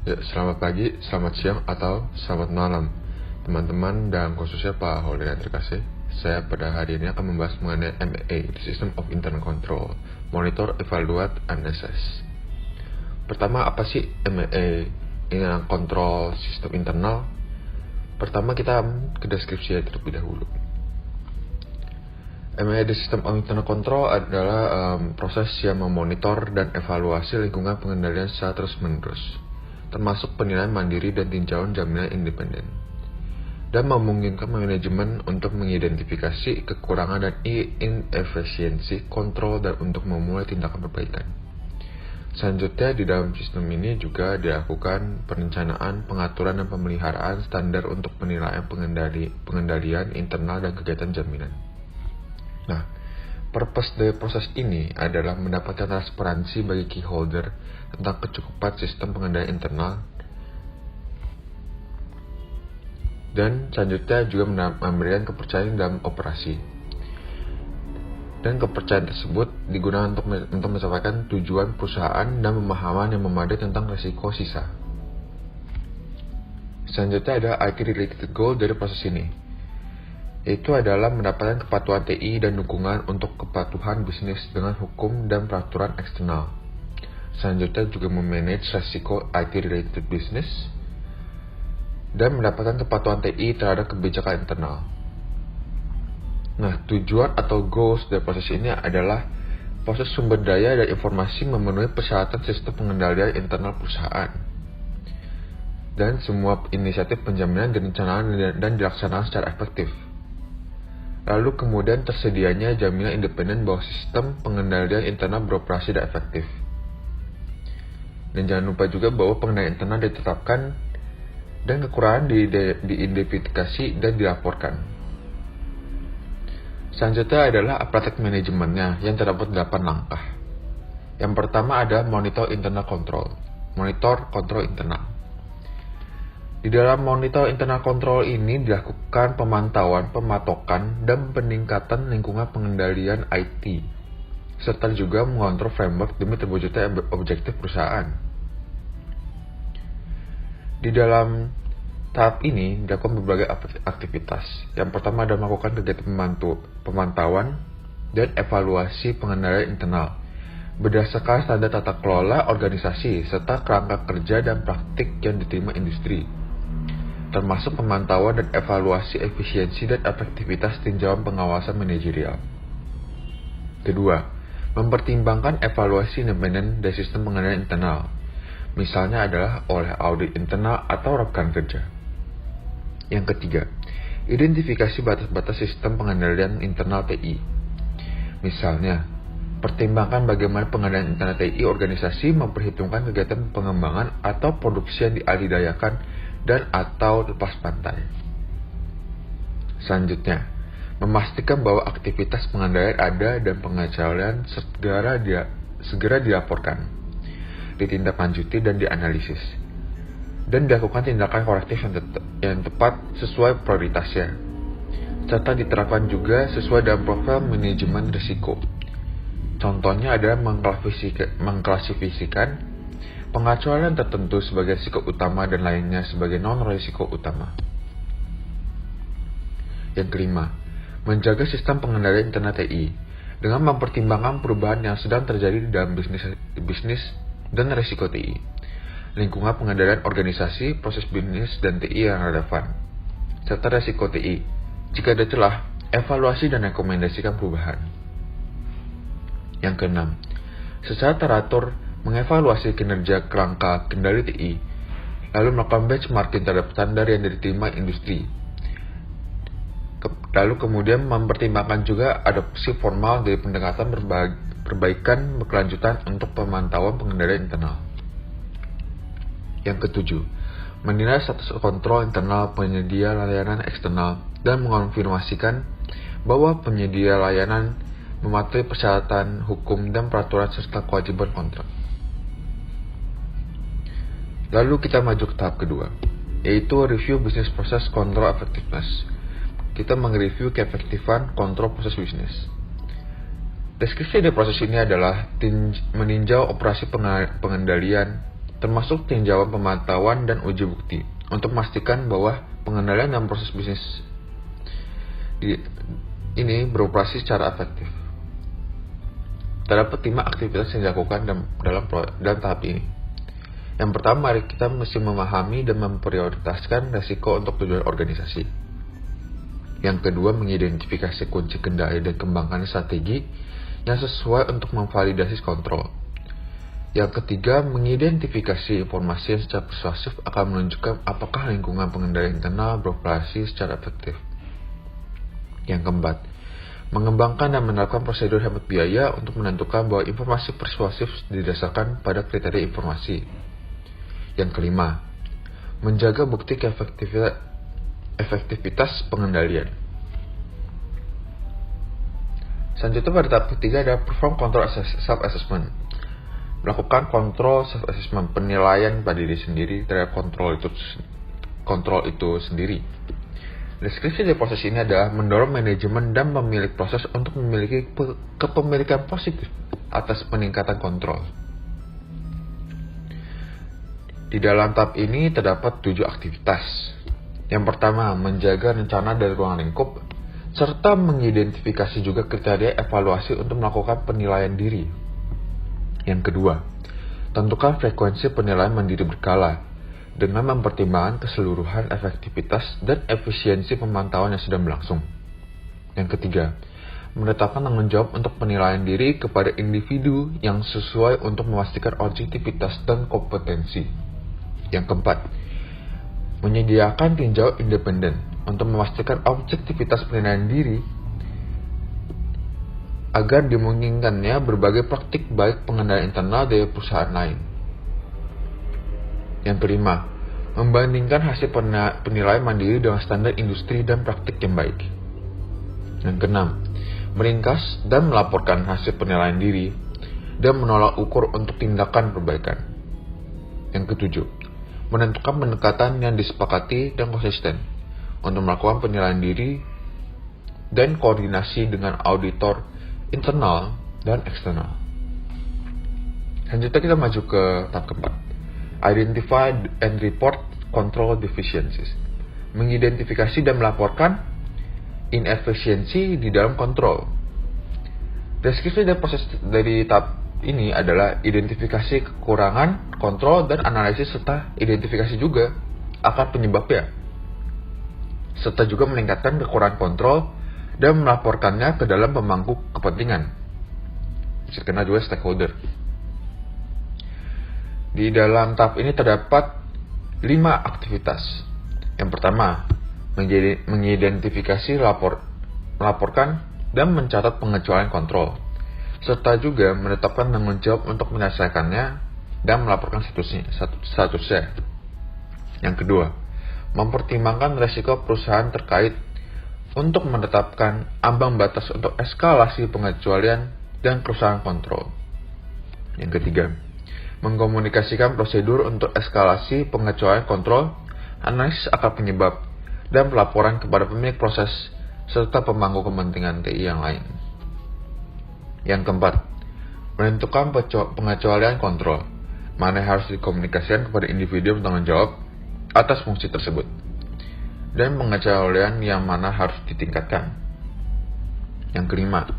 Ya, selamat pagi, selamat siang, atau selamat malam teman-teman dan khususnya Pak Holden yang terkasih. Saya pada hari ini akan membahas mengenai MEA, System of Internal Control, Monitor, Evaluate, and Assess. Pertama, apa sih MEA? Ini adalah kontrol sistem internal. Pertama kita ke deskripsi terlebih dahulu. MEA, System of Internal Control adalah proses yang memonitor dan evaluasi lingkungan pengendalian secara terus-menerus, termasuk penilaian mandiri dan tinjauan jaminan independen, dan memungkinkan manajemen untuk mengidentifikasi kekurangan dan inefisiensi kontrol dan untuk memulai tindakan perbaikan. Selanjutnya, di dalam sistem ini juga dilakukan perencanaan, pengaturan, dan pemeliharaan standar untuk penilaian pengendalian internal dan kegiatan jaminan. Nah, purpose dari proses ini adalah mendapatkan transparansi bagi key holder tentang kecukupan sistem pengendalian internal, dan selanjutnya juga memberikan kepercayaan dalam operasi. Dan kepercayaan tersebut digunakan untuk mencapai tujuan perusahaan dan pemahaman yang memadai tentang risiko sisa. Selanjutnya ada IT related goal dari proses ini, yaitu adalah mendapatkan kepatuhan TI dan dukungan untuk kepatuhan bisnis dengan hukum dan peraturan eksternal. Selanjutnya juga memanage risiko IT related business dan mendapatkan kepatuhan TI terhadap kebijakan internal. Nah, tujuan atau goals dari proses ini adalah proses sumber daya dan informasi memenuhi persyaratan sistem pengendalian internal perusahaan, dan semua inisiatif penjaminan direncanakan dan dilaksanakan secara efektif. Lalu kemudian tersedianya jaminan independen bahwa sistem pengendalian internal beroperasi dan efektif. Dan jangan lupa juga bahwa pengendalian internal ditetapkan dan kekurangan diidentifikasi dan dilaporkan. Selanjutnya adalah praktek manajemennya yang terdapat 8 langkah. Yang pertama ada monitor internal control, monitor kontrol internal. Di dalam monitor internal control ini dilakukan pemantauan, pematokan, dan peningkatan lingkungan pengendalian IT, serta juga mengontrol framework demi terwujudnya objektif perusahaan. Di dalam tahap ini dilakukan berbagai aktivitas. Yang pertama adalah melakukan kegiatan pemantauan dan evaluasi pengendalian internal berdasarkan standar tata kelola organisasi serta kerangka kerja dan praktik yang diterima industri, termasuk pemantauan dan evaluasi efisiensi dan efektivitas tinjauan pengawasan manajerial. Kedua, mempertimbangkan evaluasi independen dari sistem pengendalian internal, misalnya adalah oleh audit internal atau rekan kerja. Yang ketiga, identifikasi batas-batas sistem pengendalian internal TI. Misalnya, pertimbangkan bagaimana pengendalian internal TI organisasi memperhitungkan kegiatan pengembangan atau produksi yang dialihdayakan dan atau lepas pantai. Selanjutnya, memastikan bahwa aktivitas pengendalian ada dan pengecualian segera dilaporkan, ditindaklanjuti dan dianalisis, dan dilakukan tindakan korektif yang tepat sesuai prioritasnya, serta diterapkan juga sesuai dalam profil manajemen risiko. Contohnya adalah mengklasifikasikan pengecualian tertentu sebagai risiko utama dan lainnya sebagai non-risiko utama. Yang kelima, menjaga sistem pengendalian internal TI dengan mempertimbangkan perubahan yang sedang terjadi di dalam bisnis dan risiko TI, lingkungan pengendalian organisasi, proses bisnis, dan TI yang relevan, serta risiko TI. Jika ada celah, evaluasi dan rekomendasikan perubahan. Yang keenam, secara teratur mengevaluasi kinerja kerangka kendali TI, lalu melakukan benchmarking terhadap standar yang diterima industri. Lalu kemudian mempertimbangkan juga adopsi formal dari pendekatan perbaikan berkelanjutan untuk pemantauan pengendalian internal. Yang ketujuh, menilai status kontrol internal penyedia layanan eksternal dan mengonfirmasikan bahwa penyedia layanan mematuhi persyaratan hukum dan peraturan serta kewajiban kontrak. Lalu kita maju ke tahap kedua, yaitu review business process control effectiveness. Kita mereview keefektifan kontrol proses bisnis. Deskripsi dari proses ini adalah meninjau operasi pengendalian termasuk tinjauan pemantauan dan uji bukti, untuk memastikan bahwa pengendalian dan proses bisnis ini beroperasi secara efektif. Terdapat 5 aktivitas yang dilakukan dalam tahap ini. Yang pertama, mari kita mesti memahami dan memprioritaskan risiko untuk tujuan organisasi. Yang kedua, mengidentifikasi kunci kendali dan kembangkan strategi yang sesuai untuk memvalidasi kontrol. Yang ketiga, mengidentifikasi informasi yang secara persuasif akan menunjukkan apakah lingkungan pengendalian internal beroperasi secara efektif. Yang keempat, mengembangkan dan menerapkan prosedur hemat biaya untuk menentukan bahwa informasi persuasif didasarkan pada kriteria informasi. Yang kelima, menjaga bukti efektivitas pengendalian. Selanjutnya pada tahap ketiga adalah perform control self-assessment. Melakukan kontrol self-assessment, penilaian pada diri sendiri terhadap kontrol itu sendiri. Deskripsi dari proses ini adalah mendorong manajemen dan pemilik proses untuk memiliki kepemilikan positif atas peningkatan kontrol. Di dalam tahap ini terdapat 7 aktivitas. Yang pertama, menjaga rencana dari ruang lingkup, serta mengidentifikasi juga kriteria evaluasi untuk melakukan penilaian diri. Yang kedua, tentukan frekuensi penilaian mandiri berkala, dengan mempertimbangkan keseluruhan efektivitas dan efisiensi pemantauan yang sedang berlangsung. Yang ketiga, menetapkan tanggung jawab untuk penilaian diri kepada individu yang sesuai untuk memastikan objektivitas dan kompetensi. Yang keempat, menyediakan tinjau independen untuk memastikan objektivitas penilaian diri agar dimungkinkannya berbagai praktik baik pengendalian internal dari perusahaan lain. Yang kelima, membandingkan hasil penilaian mandiri dengan standar industri dan praktik yang baik. Yang keenam, meringkas dan melaporkan hasil penilaian diri dan menolak ukur untuk tindakan perbaikan. Yang ketujuh, menentukan pendekatan yang disepakati dan konsisten untuk melakukan penilaian diri dan koordinasi dengan auditor internal dan eksternal. Selanjutnya kita maju ke tahap keempat. Identify and report control deficiencies. Mengidentifikasi dan melaporkan inefisiensi di dalam kontrol. Deskripsi dari proses dari tahap ini adalah identifikasi kekurangan, kontrol, dan analisis serta identifikasi juga akar penyebabnya. Serta juga meningkatkan kekurangan kontrol dan melaporkannya ke dalam pemangku kepentingan. Bisa dikenal juga stakeholder. Di dalam tahap ini terdapat 5 aktivitas. Yang pertama, mengidentifikasi, melaporkan, dan mencatat pengecualian kontrol, serta juga menetapkan tanggung jawab untuk menyelesaikannya dan melaporkan statusnya. Yang kedua, mempertimbangkan risiko perusahaan terkait untuk menetapkan ambang batas untuk eskalasi pengecualian dan kerusakan kontrol. Yang ketiga, mengkomunikasikan prosedur untuk eskalasi pengecualian kontrol, analisis akar penyebab, dan pelaporan kepada pemilik proses serta pemangku kepentingan TI yang lain. Yang keempat, menentukan pengecualian kontrol, mana yang harus dikomunikasikan kepada individu yang bertanggung jawab atas fungsi tersebut, dan pengecualian yang mana harus ditingkatkan. Yang kelima,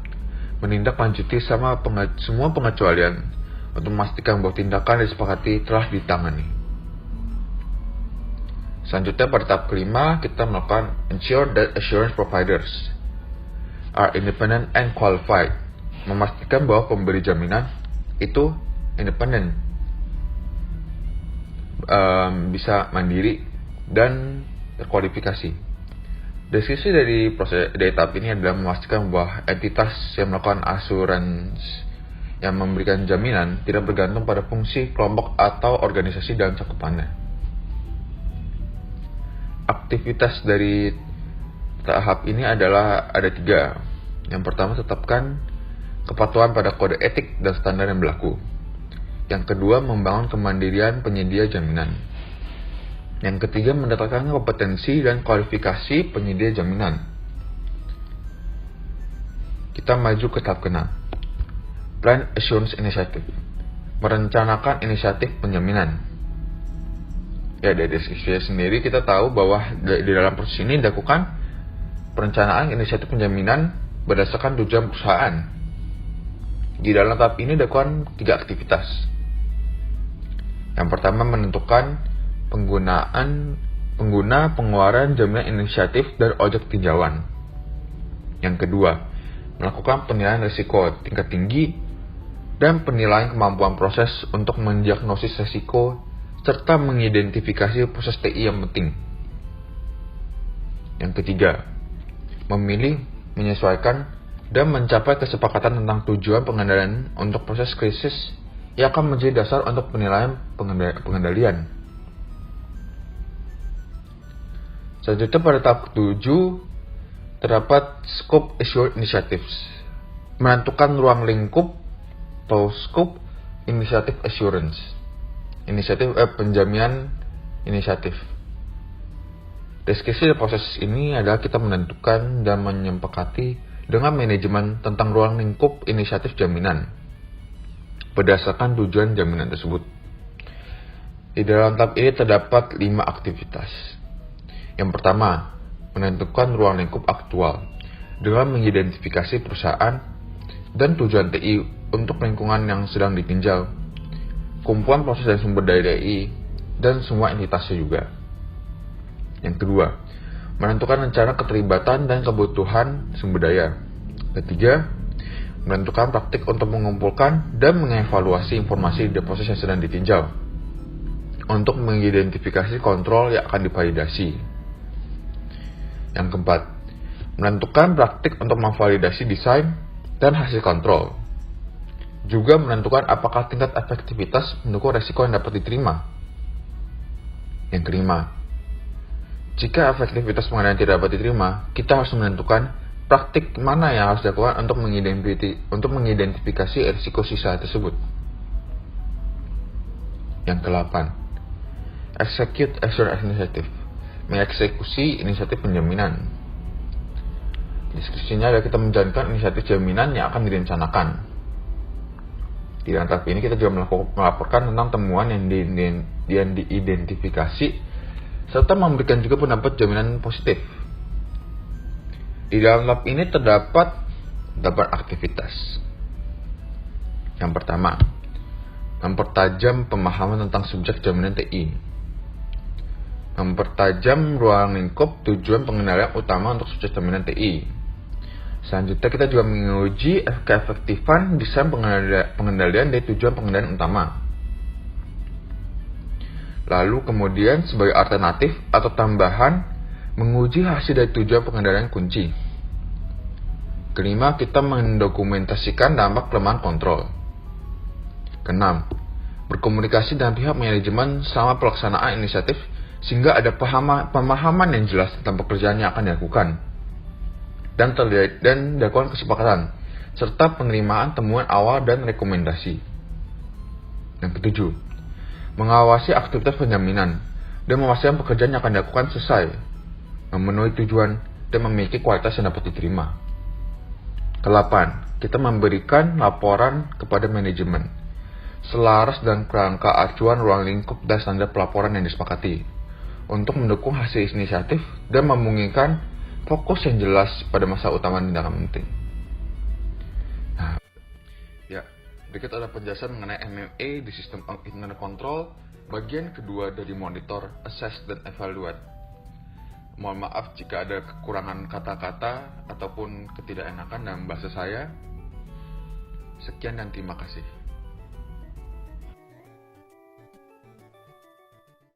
menindaklanjuti semua pengecualian untuk memastikan bahwa tindakan yang disepakati telah ditangani. Selanjutnya pada tahap kelima, kita melakukan ensure that assurance providers are independent and qualified. Memastikan bahwa pemberi jaminan itu independen, bisa mandiri dan terkualifikasi. Deskripsi dari tahap ini adalah memastikan bahwa entitas yang melakukan asuransi yang memberikan jaminan tidak bergantung pada fungsi kelompok atau organisasi dalam cakupannya. Aktivitas dari tahap ini adalah ada 3. Yang pertama, tetapkan kepatuhan pada kode etik dan standar yang berlaku. Yang kedua, membangun kemandirian penyedia jaminan. Yang ketiga, mendatangkan kompetensi dan kualifikasi penyedia jaminan. Kita maju ke tahap ke-6. Plan Assurance Initiative. Merencanakan inisiatif penjaminan. Ya, dari deskripsinya sendiri kita tahu bahwa di dalam proses ini dilakukan perencanaan inisiatif penjaminan berdasarkan tujuan perusahaan. Di dalam tahap ini dilakukan 3 aktivitas. Yang pertama, menentukan pengguna pengeluaran jaminan inisiatif dan objek tinjauan. Yang kedua, melakukan penilaian risiko tingkat tinggi dan penilaian kemampuan proses untuk mendiagnosis risiko serta mengidentifikasi proses TI yang penting. Yang ketiga, memilih, menyesuaikan, dan mencapai kesepakatan tentang tujuan pengendalian untuk proses krisis yang akan menjadi dasar untuk penilaian pengendalian. Selanjutnya pada tahap 7 terdapat Scope Assured Initiatives, menentukan ruang lingkup atau Scope Initiative Assurance, penjaminan inisiatif. Deskripsi proses ini adalah kita menentukan dan menyepakati dengan manajemen tentang ruang lingkup inisiatif jaminan berdasarkan tujuan jaminan tersebut. Di dalam tahap ini terdapat 5 aktivitas. Yang pertama, menentukan ruang lingkup aktual dengan mengidentifikasi perusahaan dan tujuan TI untuk lingkungan yang sedang ditinjau, kumpulan proses dan sumber daya TI, dan semua entitasnya juga. Yang kedua, menentukan rencana keterlibatan dan kebutuhan sumber daya. Ketiga, menentukan praktik untuk mengumpulkan dan mengevaluasi informasi dari proses yang sedang ditinjau untuk mengidentifikasi kontrol yang akan divalidasi. Yang keempat, menentukan praktik untuk memvalidasi desain dan hasil kontrol. Juga menentukan apakah tingkat efektivitas mendukung resiko yang dapat diterima. Yang kelima, jika efektivitas pengendalian tidak dapat diterima, kita harus menentukan praktik mana yang harus dilakukan untuk mengidentifikasi risiko sisa tersebut. Yang ke-8, Execute Assured Initiative, mengeksekusi inisiatif penjaminan. Deskripsinya adalah kita menjalankan inisiatif jaminan yang akan direncanakan. Di dalam tahap ini kita juga melaporkan tentang temuan yang diidentifikasi serta memberikan juga pendapat jaminan positif. Di dalam tahap ini terdapat 8 aktivitas. Yang pertama, mempertajam pemahaman tentang subjek jaminan TI. Mempertajam ruang lingkup tujuan pengendalian utama untuk subjek jaminan TI. Selanjutnya kita juga menguji keefektifan desain pengendalian dari tujuan pengendalian utama. Lalu kemudian sebagai alternatif atau tambahan, menguji hasil dari tujuan pengendalian kunci. Kelima, kita mendokumentasikan dampak kelemahan kontrol. Keenam, berkomunikasi dengan pihak manajemen selama pelaksanaan inisiatif sehingga ada pemahaman yang jelas tentang pekerjaan yang akan dilakukan dan dilakukan kesepakatan serta penerimaan temuan awal dan rekomendasi. Yang ketujuh, mengawasi aktivitas penjaminan dan memastikan pekerjaan yang akan dilakukan sesuai, memenuhi tujuan, dan memiliki kualitas yang dapat diterima. Ke-8, kita memberikan laporan kepada manajemen selaras dan kerangka acuan ruang lingkup dan standar pelaporan yang disepakati untuk mendukung hasil inisiatif dan memungkinkan fokus yang jelas pada masa utama tindakan penting. Nah, ya, berikut ada penjelasan mengenai MMA di sistem internal control, bagian kedua dari monitor, assess, dan evaluate. Mohon maaf jika ada kekurangan kata-kata ataupun ketidakenakan dalam bahasa saya. Sekian dan terima kasih.